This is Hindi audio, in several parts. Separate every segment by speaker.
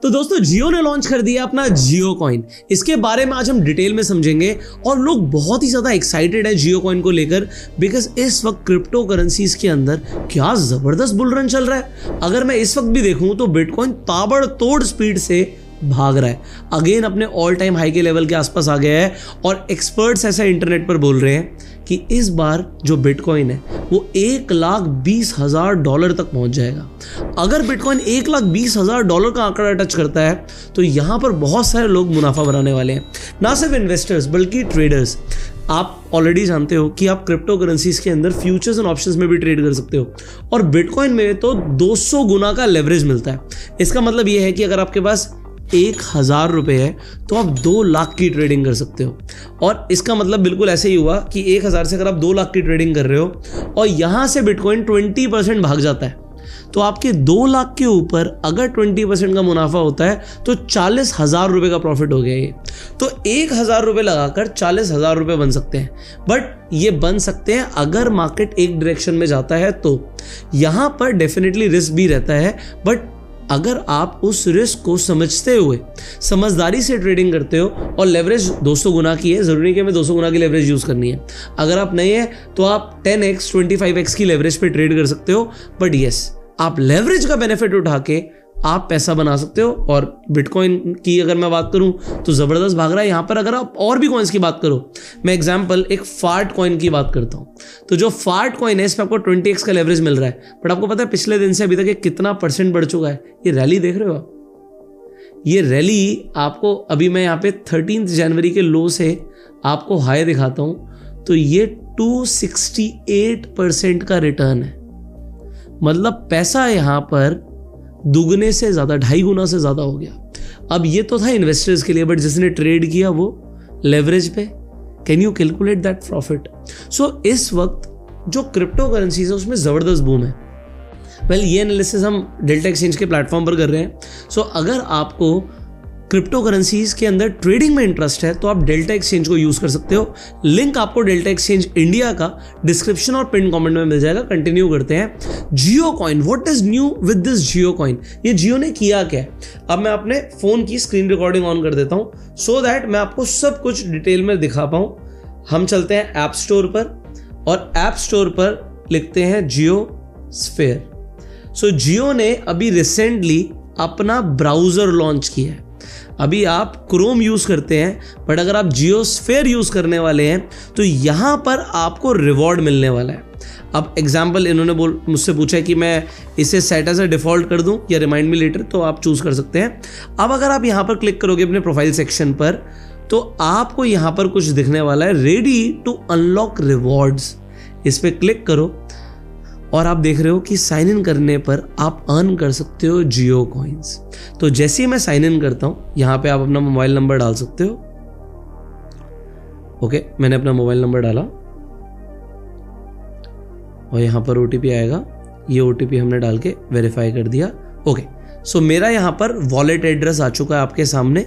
Speaker 1: तो दोस्तों जियो ने लॉन्च कर दिया अपना जियो कॉइन। इसके बारे में आज हम डिटेल में समझेंगे और लोग बहुत ही ज्यादा एक्साइटेड है जियो कॉइन को लेकर, बिकॉज इस वक्त क्रिप्टो करेंसीज के अंदर क्या जबरदस्त बुल रन चल रहा है। अगर मैं इस वक्त भी देखूं तो बिटकॉइन ताबड़तोड़ स्पीड से भाग रहा है, अगेन अपने ऑल टाइम हाई के लेवल के आसपास आ गया है। और एक्सपर्ट्स ऐसा इंटरनेट पर बोल रहे हैं कि इस बार जो बिटकॉइन है वो $1,20,000 तक पहुंच जाएगा। अगर बिटकॉइन $1,20,000 का आंकड़ा टच करता है तो यहां पर बहुत सारे लोग मुनाफा बनाने वाले हैं, ना सिर्फ इन्वेस्टर्स बल्कि ट्रेडर्स। आप ऑलरेडी जानते हो कि आप क्रिप्टो करेंसीज के अंदर फ्यूचर्स एंड ऑप्शंस में भी ट्रेड कर सकते हो, और बिटकॉइन में तो 200 गुना का लेवरेज मिलता है। इसका मतलब यह है कि अगर आपके पास 1,000 रुपए है तो आप 2 लाख की ट्रेडिंग कर सकते हो। और इसका मतलब बिल्कुल ऐसे ही हुआ कि 1,000 से अगर आप 2 लाख की ट्रेडिंग कर रहे हो और यहां से बिटकॉइन 20% भाग जाता है, तो आपके 2 लाख के ऊपर अगर 20% का मुनाफा होता है तो 40,000 रुपए का प्रॉफिट हो गया। ये तो 1,000 रुपए लगाकर 40,000 रुपए बन सकते हैं, बट ये बन सकते हैं अगर मार्केट एक डायरेक्शन में जाता है। तो यहां पर डेफिनेटली रिस्क भी रहता है, बट अगर आप उस रिस्क को समझते हुए समझदारी से ट्रेडिंग करते हो, और लेवरेज 200 गुना की है, जरूरी कि हमें 200 गुना की लेवरेज यूज करनी है। अगर आप नहीं है तो आप 10x 25x की लेवरेज पे ट्रेड कर सकते हो, बट यस आप लेवरेज का बेनिफिट उठा के आप पैसा बना सकते हो। और बिटकॉइन की अगर मैं बात करूं तो जबरदस्त भाग रहा है। यहां पर अगर आप और भी कॉइन्स की बात करो, मैं एग्जांपल एक फार्ट कॉइन की बात करता हूं, तो जो फार्ट कॉइन है इस पर आपको 20x का लेवरेज मिल रहा है, बट आपको पता है पिछले दिन से अभी तक कितना % बढ़ चुका है। ये रैली देख रहे हो आप, ये रैली आपको अभी मैं यहाँ पे 13 जनवरी के लो से आपको हाई दिखाता हूं, तो ये 268% का रिटर्न है। मतलब पैसा यहां पर दुगने से ज्यादा, 2.5 गुना से ज्यादा हो गया। अब ये तो था इन्वेस्टर्स के लिए, बट जिसने ट्रेड किया वो लेवरेज पे, can you calculate that profit. So इस वक्त जो क्रिप्टो करेंसीज है उसमें जबरदस्त बूम है। वेल ये एनालिसिस हम डेल्टा एक्सचेंज के प्लेटफॉर्म पर कर रहे हैं। सो अगर आपको क्रिप्टो करेंसीज के अंदर ट्रेडिंग में इंटरेस्ट है तो आप डेल्टा एक्सचेंज को यूज कर सकते हो। लिंक आपको डेल्टा एक्सचेंज इंडिया का डिस्क्रिप्शन और पिन कमेंट में मिल जाएगा। कंटिन्यू करते हैं। Jio coin, what is new with this Jio coin? ये जियो ने किया क्या है? अब मैं अपने फोन की स्क्रीन रिकॉर्डिंग ऑन कर देता हूं सो दैट मैं आपको सब कुछ डिटेल में दिखा पाऊं। हम चलते हैं ऐप स्टोर पर, और ऐप स्टोर पर लिखते हैं जियो स्फेयर। सो जियो ने अभी रिसेंटली अपना ब्राउजर लॉन्च किया है। अभी आप क्रोम यूज करते हैं, बट अगर आप जियो स्फेयर यूज करने वाले हैं तो यहां पर आपको रिवॉर्ड मिलने वाला है। अब एग्जाम्पल इन्होंने मुझसे पूछा है कि मैं इसे सेट एज अ डिफॉल्ट कर दूं या रिमाइंड मी लेटर, तो आप चूज कर सकते हैं। अब अगर आप यहां पर क्लिक करोगे अपने प्रोफाइल सेक्शन पर, तो आपको यहां पर कुछ दिखने वाला है, रेडी टू अनलॉक रिवॉर्ड्स। इस पर क्लिक करो और आप देख रहे हो कि साइन इन करने पर आप अर्न कर सकते हो जियो कॉइन्स। तो जैसे ही मैं साइन इन करता हूं, यहां पे आप अपना मोबाइल नंबर डाल सकते हो। ओके, मैंने अपना मोबाइल नंबर डाला और यहां पर ओटीपी आएगा। ये ओटीपी हमने डाल के वेरीफाई कर दिया। ओके, सो मेरा यहां पर वॉलेट एड्रेस आ चुका है आपके सामने।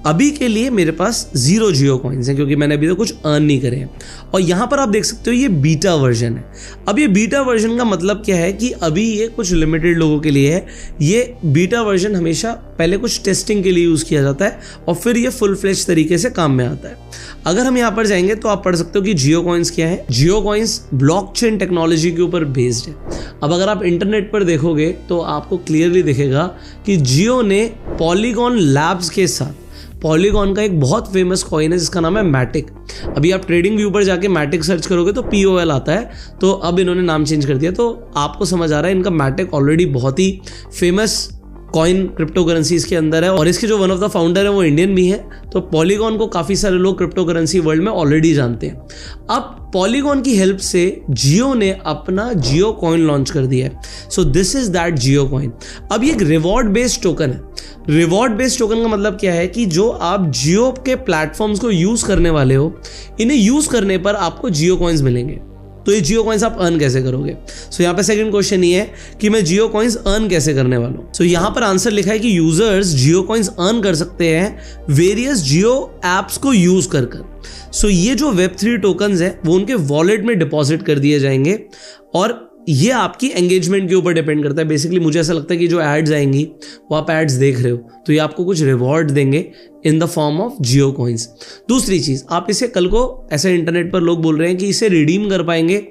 Speaker 1: अभी के लिए मेरे पास 0 जियो कॉइन्स हैं क्योंकि मैंने अभी तो कुछ अर्न नहीं करे हैं। और यहां पर आप देख सकते हो ये बीटा वर्जन है। अब ये बीटा वर्जन का मतलब क्या है कि अभी ये कुछ लिमिटेड लोगों के लिए है। ये बीटा वर्जन हमेशा पहले कुछ टेस्टिंग के लिए यूज किया जाता है और फिर ये फुल फ्लेज तरीके से काम में आता है। अगर हम यहां पर जाएंगे तो आप पढ़ सकते हो कि जियो कॉइन्स क्या है। जियो कॉइन्स ब्लॉकचेन टेक्नोलॉजी के ऊपर बेस्ड है। अब अगर आप इंटरनेट पर देखोगे तो आपको क्लियरली दिखेगा कि जियो ने पॉलीगॉन लैब्स के साथ, पॉलीगॉन का एक बहुत फेमस कॉइन है जिसका नाम है मैटिक। अभी आप ट्रेडिंग व्यू पर जाके मैटिक सर्च करोगे तो POL आता है, तो अब इन्होंने नाम चेंज कर दिया। तो आपको समझ आ रहा है इनका मैटिक ऑलरेडी बहुत ही फेमस कॉइन क्रिप्टो करेंसीज के अंदर है, और इसके जो वन ऑफ द फाउंडर है वो इंडियन भी है। तो पॉलीगॉन को काफी सारे लोग क्रिप्टो करेंसी वर्ल्ड में ऑलरेडी जानते हैं। अब पॉलीगॉन की हेल्प से जियो ने अपना जियो कॉइन लॉन्च कर दिया है। सो this is that Jio coin. अब ये एक रिवॉर्ड बेस्ड टोकन है। रिवॉर्ड बेस्ड टोकन का मतलब क्या है कि जो आप जियो के प्लेटफॉर्म्स को यूज करने वाले हो, इन्हें यूज करने पर आपको जियो कॉइन्स मिलेंगे। तो ये जियो कॉइन्स आप अर्न कैसे करोगे? सो यहाँ पे सेकंड क्वेश्चन ये है कि मैं जियो कॉइन्स अर्न कैसे करने वाला हूँ। सो यहाँ पर आंसर लिखा है कि यूजर्स जियो कॉइन्स अर्न कर सकते हैं वेरियस जियो एप्स को यूज कर। सो ये जो Web3 टोकन्स है वो उनके वॉलेट में डिपॉजिट कर दिए जाएंगे, और ये आपकी एंगेजमेंट के ऊपर डिपेंड करता है। बेसिकली मुझे ऐसा लगता है कि जो एड्स आएंगी वो आप एड्स देख रहे हो तो ये आपको कुछ रिवॉर्ड देंगे in the form of Jio coins. दूसरी चीज़, आप इसे कल को ऐसे इंटरनेट पर लोग बोल रहे हैं कि इसे रिडीम कर पाएंगे।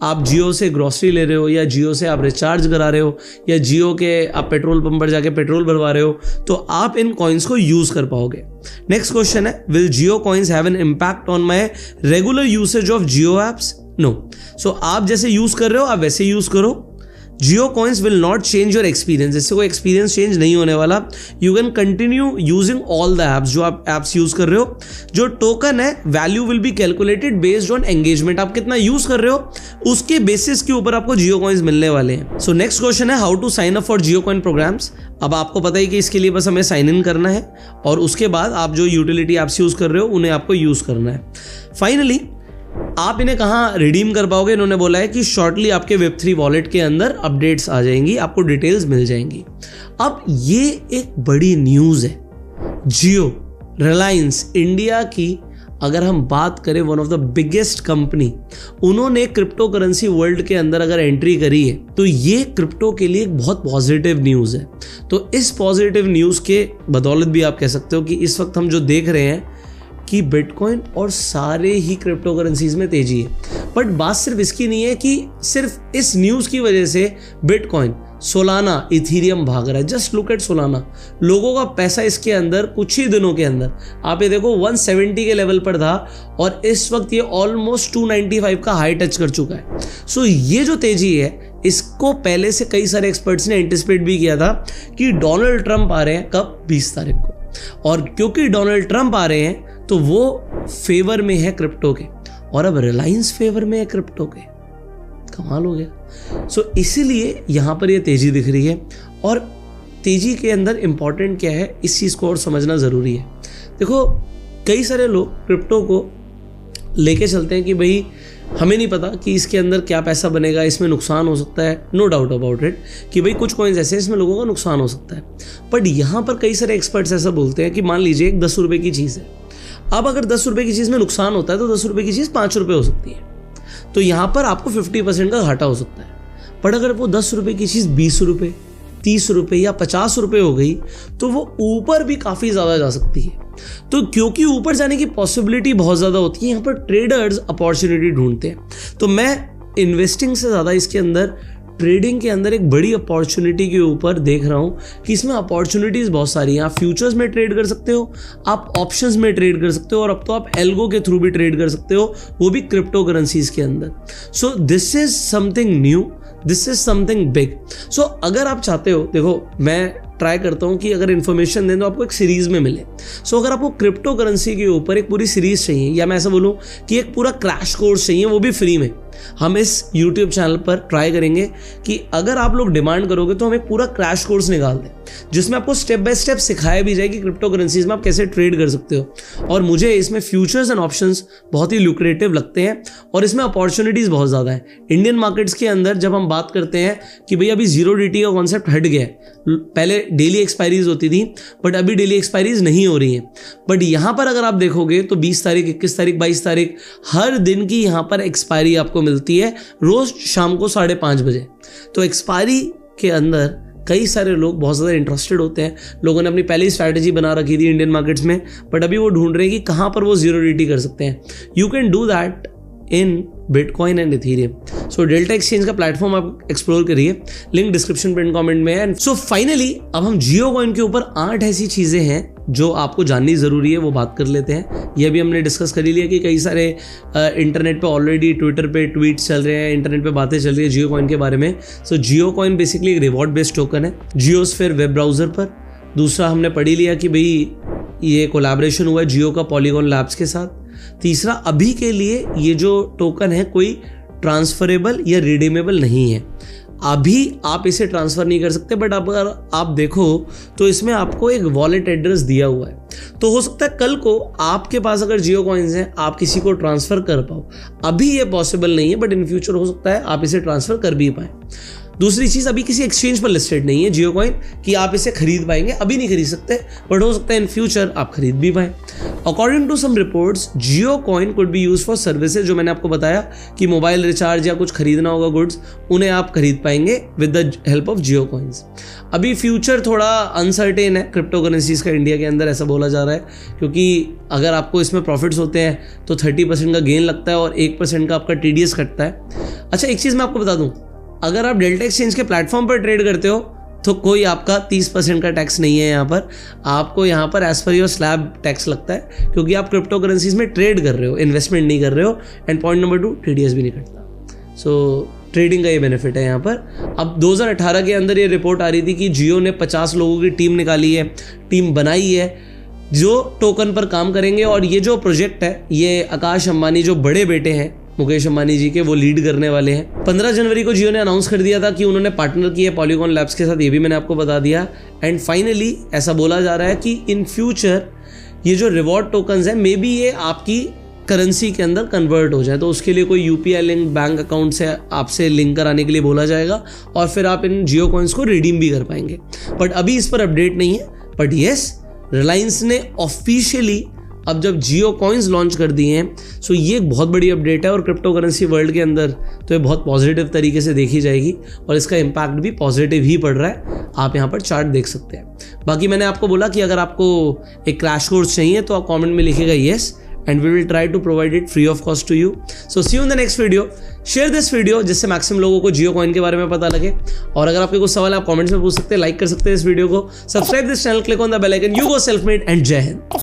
Speaker 1: आप जियो से ग्रॉसरी ले रहे हो या जियो से आप रिचार्ज करा रहे हो या जियो के आप पेट्रोल पंप पर जाके पेट्रोल भरवा रहे हो तो आप इन कॉइन्स को यूज़ कर पाओगे। नेक्स्ट क्वेश्चन है, will Jio coins have an impact on my regular usage of Jio apps? No. So आप जैसे यूज कर रहे हो आप वैसे यूज करो। Jio coins will not change your experience, इससे कोई एक्सपीरियंस चेंज नहीं होने वाला। You can continue using all the apps जो आप एप्स यूज कर रहे हो। जो टोकन है value will be calculated based on engagement, आप कितना यूज कर रहे हो उसके बेसिस के ऊपर आपको जियो कॉइन्स मिलने वाले हैं। सो नेक्स्ट क्वेश्चन है, how to sign up for Jio coin programmes? अब आपको पता है कि इसके लिए बस हमें साइन इन करना है और उसके बाद आप जो यूटिलिटी एप्स यूज कर रहे हो उन्हें आपको यूज करना है। फाइनली आप इन्हें कहाँ रिडीम कर पाओगे? इन्होंने बोला है कि शॉर्टली आपके Web3 वॉलेट के अंदर अपडेट्स आ जाएंगी, आपको डिटेल्स मिल जाएंगी। अब ये एक बड़ी न्यूज़ है। जियो, रिलायंस इंडिया की अगर हम बात करें one of the biggest company, उन्होंने क्रिप्टो करेंसी वर्ल्ड के अंदर अगर एंट्री करी है तो ये क्रिप्टो के लिए एक बहुत पॉजिटिव न्यूज़ है। तो इस पॉजिटिव न्यूज़ के बदौलत भी आप कह सकते हो कि इस वक्त हम जो देख रहे हैं कि बिटकॉइन और सारे ही क्रिप्टो करेंसीज में तेजी है। बट बात सिर्फ इसकी नहीं है कि सिर्फ इस न्यूज़ की वजह से बिटकॉइन, सोलाना, इथीरियम भाग रहा है। जस्ट लुक एट सोलाना, लोगों का पैसा इसके अंदर कुछ ही दिनों के अंदर आप ये देखो 170 के लेवल पर था और इस वक्त ये ऑलमोस्ट 295 का हाई टच कर चुका है। सो ये जो तेजी है इसको पहले से कई सारे एक्सपर्ट्स ने एंटिसिपेट भी किया था कि डोनाल्ड ट्रंप आ रहे हैं कब, 20 तारीख को, और क्योंकि डोनाल्ड ट्रंप आ रहे हैं तो वो फेवर में है क्रिप्टो के और अब रिलायंस फेवर में है क्रिप्टो के। कमाल हो गया। सो इसीलिए यहां पर ये तेजी दिख रही है और तेजी के अंदर इंपॉर्टेंट क्या है इस चीज़ को और समझना ज़रूरी है। देखो कई सारे लोग क्रिप्टो को लेके चलते हैं कि भाई हमें नहीं पता कि इसके अंदर क्या पैसा बनेगा, इसमें नुकसान हो सकता है। नो डाउट अबाउट इट कि भाई कुछ कॉइन्स ऐसे हैं इसमें लोगों का नुकसान हो सकता है। बट यहाँ पर कई सारे एक्सपर्ट्स ऐसा बोलते हैं कि मान लीजिए एक 10 रुपये की चीज़ है, अब अगर 10 रुपये की चीज़ में नुकसान होता है तो 10 रुपये की चीज़ 5 रुपये हो सकती है, तो यहाँ पर आपको 50% का घाटा हो सकता है। पर अगर वो 10 रुपये की चीज़ 20 रुपये, 30 रुपये या 50 रुपये हो गई तो वो ऊपर भी काफ़ी ज़्यादा जा सकती है। तो क्योंकि ऊपर जाने की पॉसिबिलिटी बहुत ज़्यादा होती है, यहाँ पर ट्रेडर्स अपॉर्चुनिटी ढूंढते हैं। तो मैं इन्वेस्टिंग से ज़्यादा इसके अंदर ट्रेडिंग के अंदर एक बड़ी अपॉर्चुनिटी के ऊपर देख रहा हूँ कि इसमें अपॉर्चुनिटीज़ बहुत सारी हैं। आप फ्यूचर्स में ट्रेड कर सकते हो, आप ऑप्शंस में ट्रेड कर सकते हो और अब तो आप एल्गो के थ्रू भी ट्रेड कर सकते हो, वो भी क्रिप्टो करेंसीज के अंदर। So this is something new, this is something big. So अगर आप चाहते हो, देखो मैं ट्राई करता हूँ कि अगर इन्फॉर्मेशन दें तो आपको एक सीरीज में मिले। सो अगर आपको क्रिप्टो करेंसी के ऊपर एक पूरी सीरीज चाहिए या मैं ऐसा बोलूँ कि एक पूरा क्रैश कोर्स चाहिए, वो भी फ्री में, हम इस YouTube चैनल पर ट्राई करेंगे कि अगर आप लोग डिमांड करोगे तो हम एक पूरा क्रैश कोर्स निकाल दें जिसमें आपको स्टेप बाय स्टेप सिखाया भी जाए कि क्रिप्टो करेंसीज में आप कैसे ट्रेड कर सकते हो। और मुझे इसमें फ्यूचर्स एंड ऑप्शंस बहुत ही लुक्रेटिव लगते हैं और इसमें अपॉर्चुनिटीज़ बहुत ज़्यादा है। इंडियन मार्केट्स के अंदर जब हम बात करते हैं कि भाई अभी 0DT का कॉन्सेप्ट हट गया है, पहले डेली एक्सपायरीज होती थी बट अभी डेली एक्सपायरीज नहीं हो रही हैं। बट यहाँ पर अगर आप देखोगे तो 20 तारीख, 21 तारीख, 22 तारीख हर दिन की यहाँ पर एक्सपायरी आपको मिलती है, रोज शाम को 5:30 बजे। तो एक्सपायरी के अंदर कई सारे लोग बहुत ज़्यादा इंटरेस्टेड होते हैं। लोगों ने अपनी पहले ही स्ट्रैटेजी बना रखी थी इंडियन मार्केट्स में, बट अभी वो ढूंढ रहे हैं कि कहाँ पर वो 0DT कर सकते हैं। You can do that in bitcoin and Ethereum. So delta exchange का प्लेटफॉर्म आप एक्सप्लोर करिए, लिंक डिस्क्रिप्शन पिन कमेंट में है। सो फाइनली अब हम जियो कॉइन के ऊपर 8 ऐसी चीज़ें हैं जो आपको जाननी ज़रूरी है, वो बात कर लेते हैं। ये भी हमने डिस्कस कर ही लिया कि कई सारे इंटरनेट पे ऑलरेडी ट्विटर पे ट्वीट्स चल रहे हैं, इंटरनेट पे बातें चल रही है जियो कॉइन के बारे में। सो जियो कॉइन बेसिकली एक रिवॉर्ड बेस्ड टोकन है जियोस्फीयर वेब ब्राउज़र पर। दूसरा हमने पढ़ ही लिया कि भाई ये कोलैबोरेशन हुआ है जियो का पॉलीगॉन लैब्स के साथ। तीसरा, अभी के लिए ये जो टोकन है कोई ट्रांसफरेबल या रिडीमेबल नहीं है, अभी आप इसे ट्रांसफ़र नहीं कर सकते। बट अगर आप देखो तो इसमें आपको एक वॉलेट एड्रेस दिया हुआ है, तो हो सकता है कल को आपके पास अगर जियो कॉइन्स हैं आप किसी को ट्रांसफ़र कर पाओ। अभी ये पॉसिबल नहीं है बट इन फ्यूचर हो सकता है आप इसे ट्रांसफ़र कर भी पाएँ। दूसरी चीज़, अभी किसी एक्सचेंज पर लिस्टेड नहीं है जियो कॉइन कि आप इसे खरीद पाएंगे, अभी नहीं खरीद सकते, बट हो सकता है इन फ्यूचर आप खरीद भी पाएं। According to some reports Jio coin could be use for services, जो मैंने आपको बताया कि मोबाइल रिचार्ज या कुछ खरीदना होगा गुड्स, उन्हें आप खरीद पाएंगे with the help of Jio coins. अभी फ्यूचर थोड़ा अनसर्टेन है क्रिप्टो करेंसीज का इंडिया के अंदर, ऐसा बोला जा रहा है, क्योंकि अगर आपको इसमें प्रॉफिट्स होते हैं तो 30% का गेन लगता है और 1% का आपका TDS कटता है। अच्छा, एक चीज़ मैं आपको बता दूं, अगर आप डेल्टा एक्सचेंज के प्लेटफॉर्म पर ट्रेड करते हो तो कोई आपका 30% का टैक्स नहीं है यहाँ पर, आपको यहाँ पर as per your slab tax लगता है, क्योंकि आप क्रिप्टो करेंसीज में ट्रेड कर रहे हो, इन्वेस्टमेंट नहीं कर रहे हो। एंड पॉइंट नंबर 2, TDS भी नहीं कटता। सो ट्रेडिंग का ये बेनिफिट है यहाँ पर। अब 2018 के अंदर ये रिपोर्ट आ रही थी कि जियो ने 50 लोगों की टीम निकाली है, टीम बनाई है जो टोकन पर काम करेंगे, और ये जो प्रोजेक्ट है ये आकाश अंबानी जो बड़े बेटे हैं मुकेश अंबानी जी के, वो लीड करने वाले हैं। 15 जनवरी को जियो ने अनाउंस कर दिया था कि उन्होंने पार्टनर किया पॉलीगॉन लैब्स के साथ, ये भी मैंने आपको बता दिया। एंड फाइनली ऐसा बोला जा रहा है कि इन फ्यूचर ये जो रिवॉर्ड टोकन्स हैं मे बी ये आपकी करेंसी के अंदर कन्वर्ट हो जाए, तो उसके लिए कोई UPI लिंक बैंक अकाउंट से आपसे लिंक कराने के लिए बोला जाएगा और फिर आप इन जियो कॉइन्स को रिडीम भी कर पाएंगे। बट अभी इस पर अपडेट नहीं है, बट येस रिलायंस ने ऑफिशियली अब जब जियो कॉइन्स लॉन्च कर दिए हैं, सो ये एक बहुत बड़ी अपडेट है और क्रिप्टो करेंसी वर्ल्ड के अंदर तो ये बहुत पॉजिटिव तरीके से देखी जाएगी और इसका इम्पैक्ट भी पॉजिटिव ही पड़ रहा है। आप यहाँ पर चार्ट देख सकते हैं। बाकी मैंने आपको बोला कि अगर आपको एक क्रैश कोर्स चाहिए तो आप कॉमेंट में लिखिएगा yes, and we will try to provide it free of cost to you. So see you in the next video. Share this video जिससे मैक्सिमम लोगों को जियो कॉइन के बारे में पता लगे। और अगर आपके कुछ सवाल आप कमेंट्स में पूछ सकते हैं, लाइक कर सकते हैं इस वीडियो को, subscribe this channel, click on the bell icon. You go self made and जय हिंद।